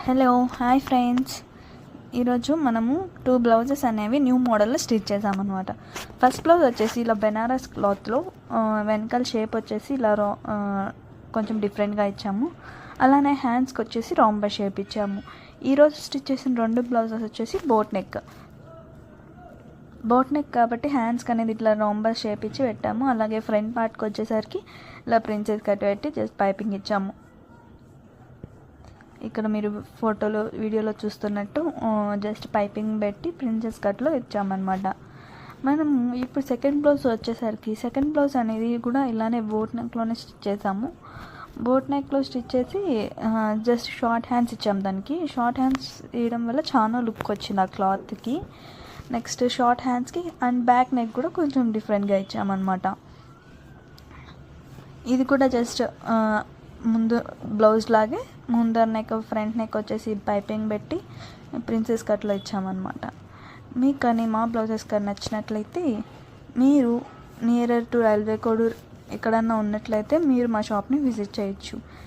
Hello hi friends. ఈరోజు మనము 2 blouses అనేవి న్యూ మోడల్లో స్టిచ్ చేసామన్నమాట. ఫస్ట్ బ్లౌజ్ వచ్చేసి ఇలా బెనారస్ క్లాత్లో వెనకాల షేప్ వచ్చేసి ఇలా కొంచెం డిఫరెంట్గా ఇచ్చాము. అలానే హ్యాండ్స్కి వచ్చేసి రాంబర్ షేప్ ఇచ్చాము. ఈరోజు స్టిచ్ చేసిన 2 బ్లౌజెస్ వచ్చేసి బోట్ నెక్ కాబట్టి హ్యాండ్స్కి అనేది ఇట్లా రాంబర్ షేప్ ఇచ్చి పెట్టాము. అలాగే ఫ్రంట్ పార్ట్కి వచ్చేసరికి ఇలా ప్రిన్సెస్ కట్ పెట్టి జస్ట్ పైపింగ్ ఇచ్చాము. ఇక్కడ మీరు ఫోటోలో వీడియోలో చూస్తున్నట్టు జస్ట్ పైపింగ్ పెట్టి ప్రిన్సెస్ కట్లో ఇచ్చామన్నమాట. మనం ఇప్పుడు సెకండ్ బ్లౌజ్ అనేది కూడా ఇలానే బోట్ నెక్లోనే స్టిచ్ చేసాము. బోట్ నెక్లో స్టిచ్ చేసి జస్ట్ షార్ట్ హ్యాండ్స్ ఇచ్చాము. దానికి షార్ట్ హ్యాండ్స్ వేయడం వల్ల చాలా లుక్ వచ్చింది ఆ క్లాత్కి. నెక్స్ట్ షార్ట్ హ్యాండ్స్కి అండ్ బ్యాక్ నెక్ కూడా కొంచెం డిఫరెంట్గా ఇచ్చామన్నమాట. ఇది కూడా జస్ట్ ముందు బ్లౌజ్ లాగే ముందర నెక్ ఫ్రంట్ నెక్ వచ్చేసి పైపింగ్ పెట్టి ప్రిన్సెస్ కట్లో ఇచ్చామన్నమాట. మీకు కానీ మా బ్లౌజెస్ కానీ నచ్చినట్లయితే మీరు నియరర్ టు రైల్వే కోడూర్ ఎక్కడన్నా ఉన్నట్లయితే మీరు మా షాప్ని విజిట్ చేయొచ్చు.